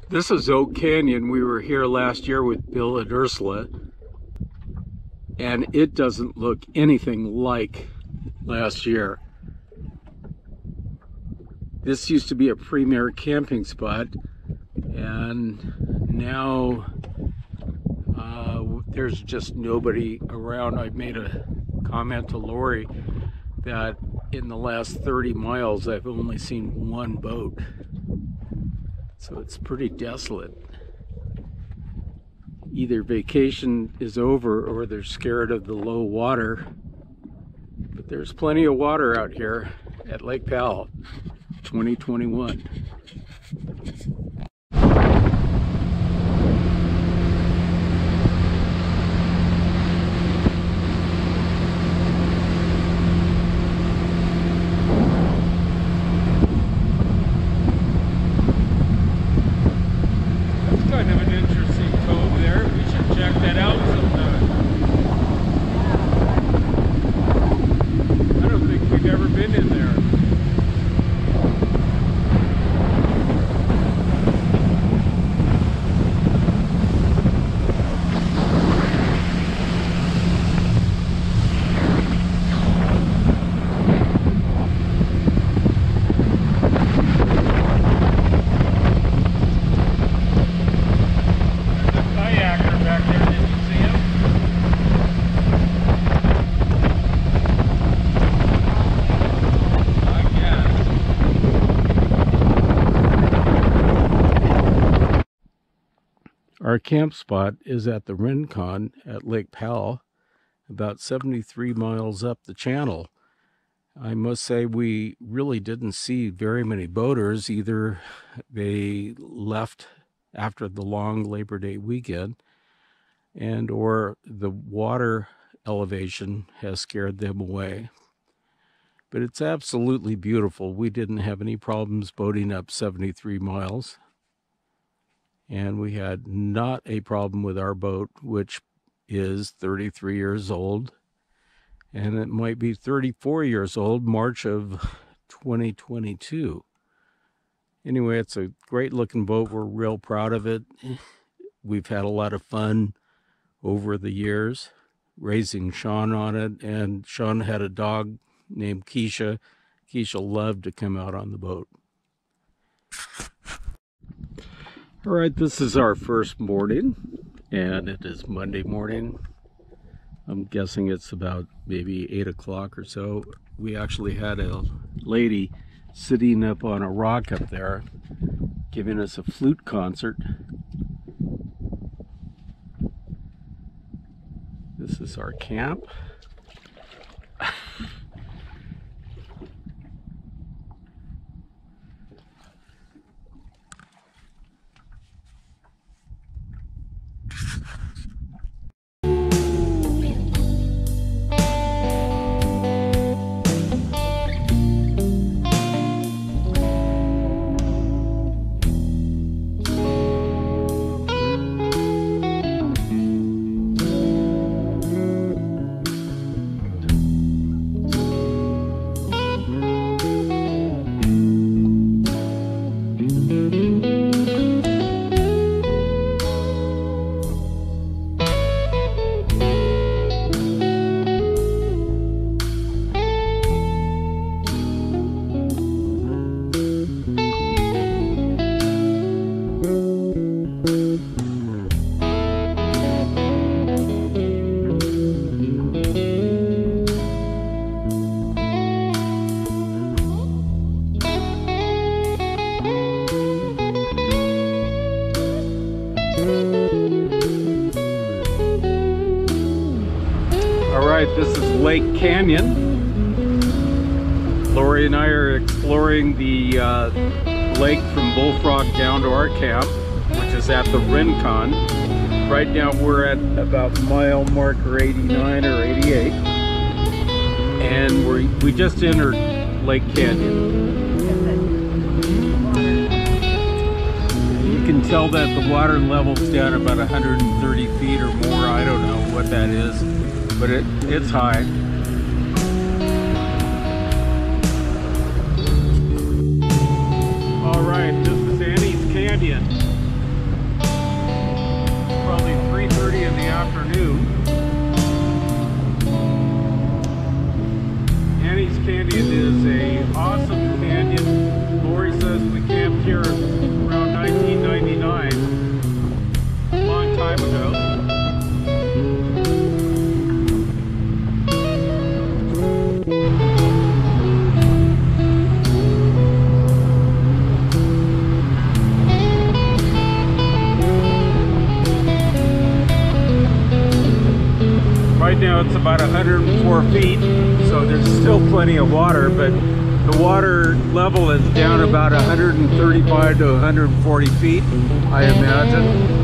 This is Oak Canyon. We were here last year with Bill and Ursula, and it doesn't look anything like last year. This used to be a premier camping spot, and now there's just nobody around. I made a comment to Laurie that in the last 30 miles I've only seen one boat. So it's pretty desolate. Either vacation is over or they're scared of the low water. But there's plenty of water out here at Lake Powell, 2021. Kind of an interesting cove there. We should check that out sometime. I don't think we've ever been in there. Our camp spot is at the Rincon at Lake Powell, about 73 miles up the channel. I must say we really didn't see very many boaters. Either they left after the long Labor Day weekend, and or the water elevation has scared them away. But it's absolutely beautiful. We didn't have any problems boating up 73 miles. And we had not a problem with our boat, which is 33 years old. And it might be 34 years old, March of 2022. Anyway, it's a great looking boat. We're real proud of it. We've had a lot of fun over the years raising Sean on it. And Sean had a dog named Keisha. Keisha loved to come out on the boat. All right, this is our first morning, and it is Monday morning. I'm guessing it's about maybe 8 o'clock or so. We actually had a lady sitting up on a rock up there giving us a flute concert. This is our camp. This is Lake Canyon. Laurie and I are exploring the lake from Bullfrog down to our camp, which is at the Rincon. Right now we're at about mile marker 89 or 88. And we just entered Lake Canyon. You can tell that the water level's down about 130 feet or more. I don't know what that is, but it's high. All right, this is Annie's Canyon. Right now it's about 104 feet, so there's still plenty of water, but the water level is down about 135 to 140 feet, I imagine.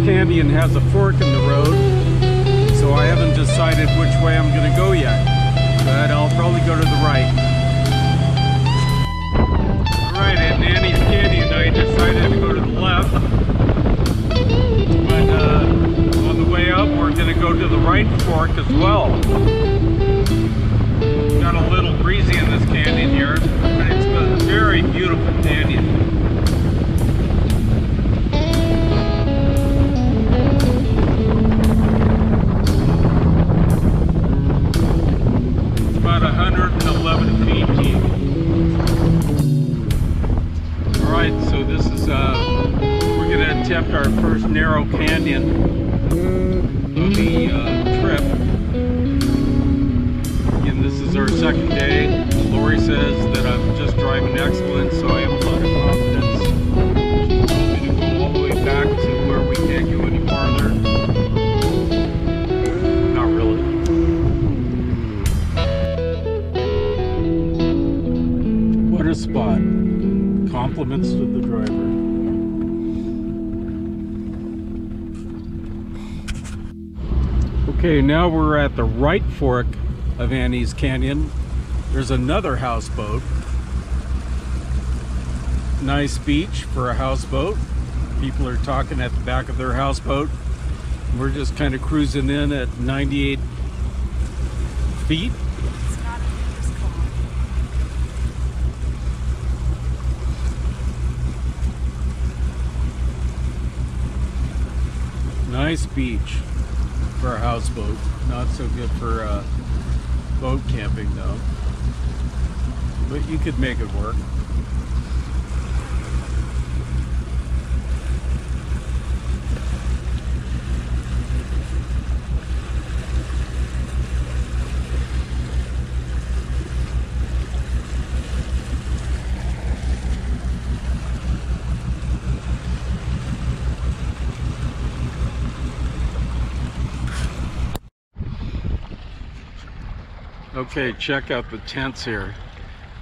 Canyon has a fork in the road, so I haven't decided which way I'm going to go yet, but I'll probably go to the right. Alright, in Annie's Canyon I decided to go to the left, but on the way up we're going to go to the right fork as well. Got a little breezy in this canyon here, but it's a very beautiful canyon. About 111 feet deep. Alright, so this is, we're going to attempt our first narrow canyon of the trip. Again, this is our second day. Laurie says that I'm just driving excellent, so I have a lot of confidence. She's told me to go all the way back to where we can't go any farther. Not really. What a spot. Compliments to the driver. Okay, now we're at the right fork of Annie's Canyon. There's another houseboat. Nice beach for a houseboat. People are talking at the back of their houseboat. We're just kind of cruising in at 98 feet. Nice beach for a houseboat. Not so good for boat camping though. But you could make it work. Okay, check out the tents here.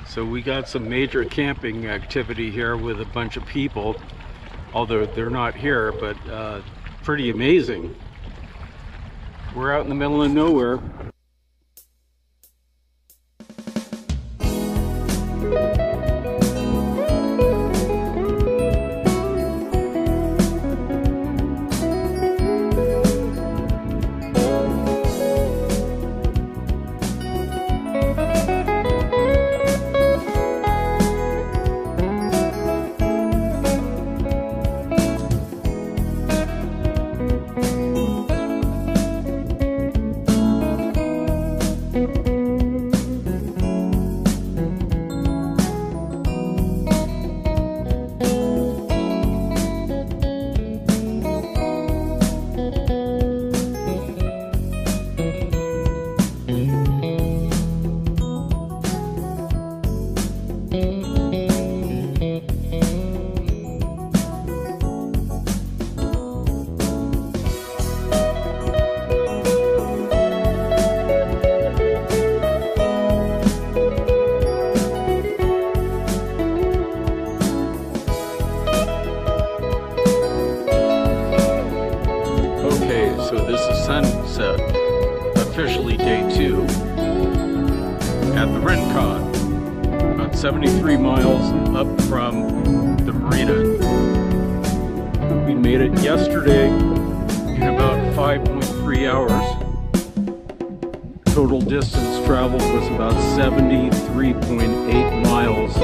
So we got some major camping activity here with a bunch of people, although they're not here, but pretty amazing. We're out in the middle of nowhere. So this is sunset, officially day 2 at the Rincon, about 73 miles up from the marina. We made it yesterday in about 5.3 hours. Total distance traveled was about 73.8 miles.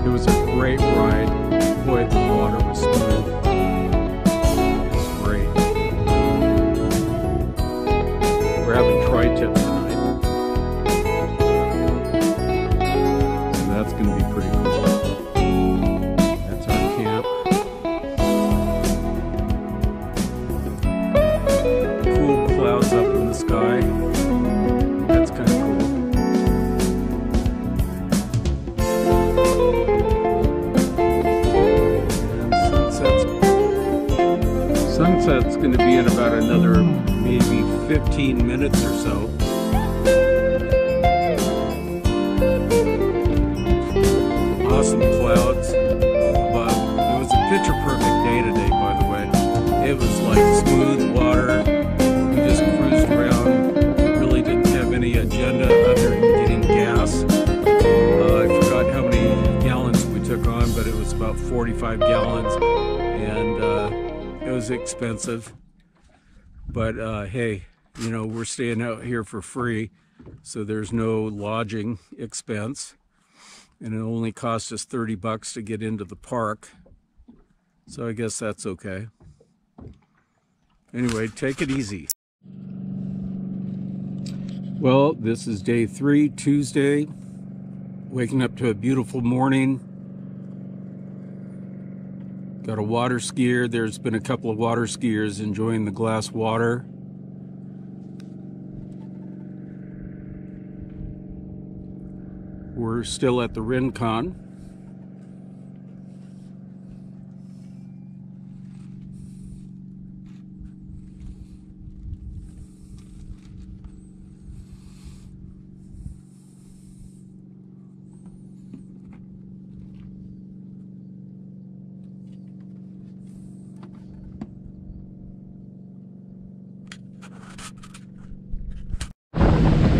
It was a great ride. Boy, the water was smooth. We're having tri-tip tonight, so that's going to be pretty cool. That's our camp. Cool clouds up in the sky. That's kind of Sunset's going to be in about another maybe 15 minutes or so. Awesome clouds above. It was a picture perfect day today, by the way. It was like smooth water. We just cruised around. Really didn't have any agenda other than getting gas. I forgot how many gallons we took on, but it was about 45 gallons. And it was expensive. But hey, you know, we're staying out here for free, so there's no lodging expense. And it only cost us $30 to get into the park. So I guess that's okay. Anyway, take it easy. Well, this is day 3, Tuesday. Waking up to a beautiful morning. Got a water skier. There's been a couple of water skiers enjoying the glass water. We're still at the Rincon.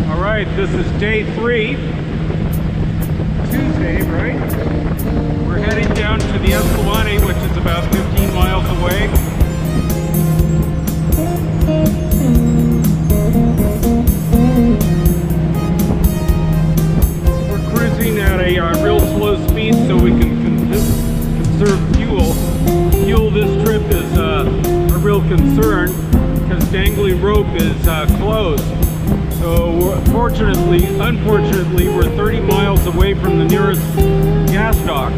All right, this is day 3. Tuesday, right? We're heading down to the Escalante, which is about 15 miles away. We're cruising at a real slow speed so we can conserve fuel. Fuel this trip is a real concern because dangling rope is closed. So unfortunately, we're 30 miles away from the nearest gas dock.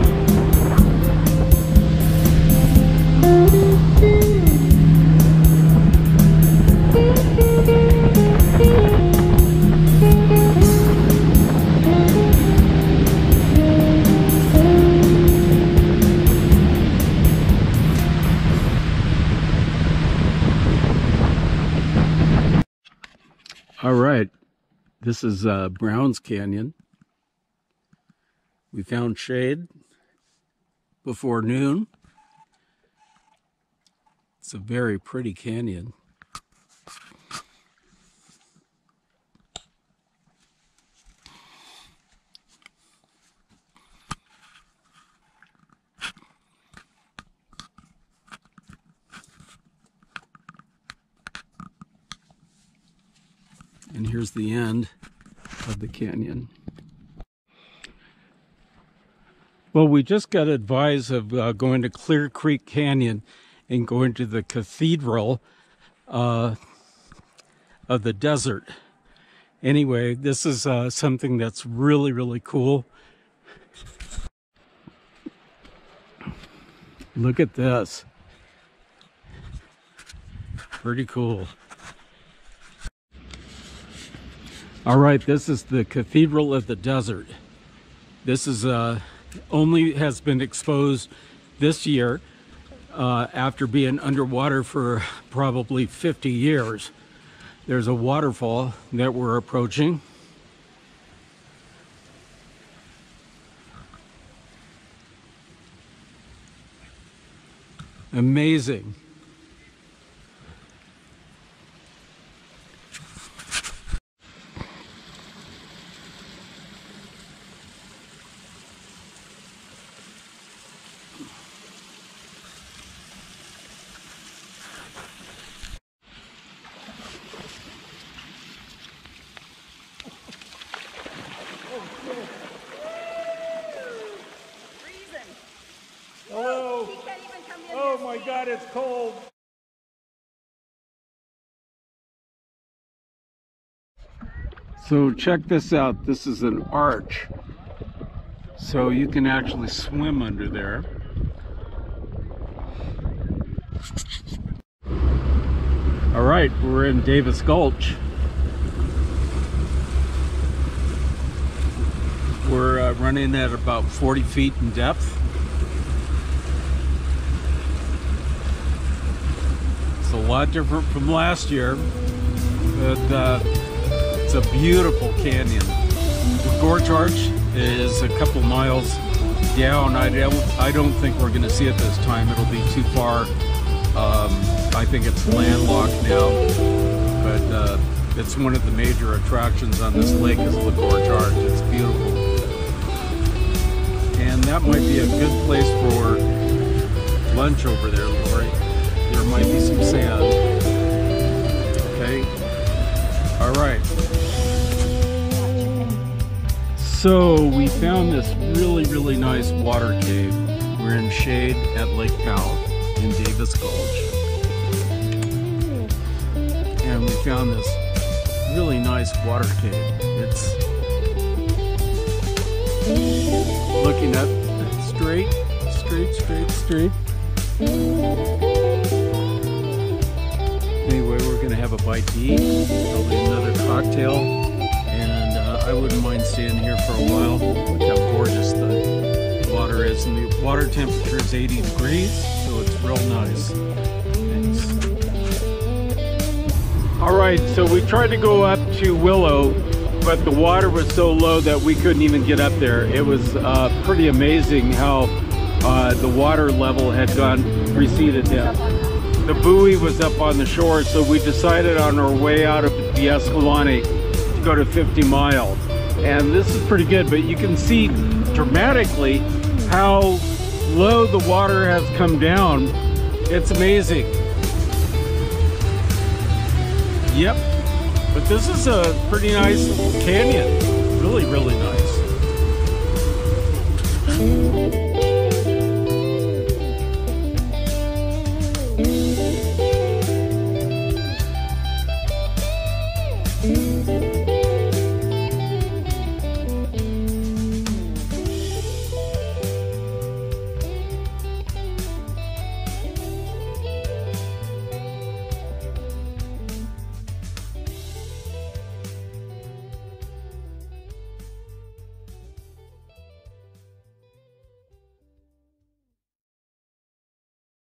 All right. This is Browns Canyon. We found shade before noon. It's a very pretty canyon. And here's the end of the canyon. Well, we just got advised of going to Clear Creek Canyon and going to the Cathedral of the desert. Anyway, this is something that's really, really cool. Look at this. Pretty cool. All right, this is the Cathedral of the Desert. This is only has been exposed this year after being underwater for probably 50 years. There's a waterfall that we're approaching. Amazing. Hello. He can't even come in. Oh my God, it's cold. So check this out. This is an arch. So you can actually swim under there. All right, we're in Davis Gulch. We're running at about 40 feet in depth. lot different from last year, but it's a beautiful canyon. The Gorge Arch is a couple miles down. I don't think we're going to see it this time. It'll be too far. I think it's landlocked now, but it's one of the major attractions on this lake is the Gorge Arch. It's beautiful. And that might be a good place for lunch over there, Laurie. There might be some sand. Okay. All right. So we found this really nice water cave. We're in shade at Lake Powell in Davis Gulch. And we found this really nice water cave. It's looking up straight. Anyway, we're gonna have a bite to eat, probably another cocktail, and I wouldn't mind staying here for a while. Look how gorgeous the water is, and the water temperature is 80 degrees, so it's real nice. Thanks. All right, so we tried to go up to Willow, but the water was so low that we couldn't even get up there. It was pretty amazing how the water level had receded down. The buoy was up on the shore, so we decided on our way out of the Escalante to go to 50 Mile. And this is pretty good, but you can see dramatically how low the water has come down. It's amazing. Yep. But this is a pretty nice canyon. Really nice.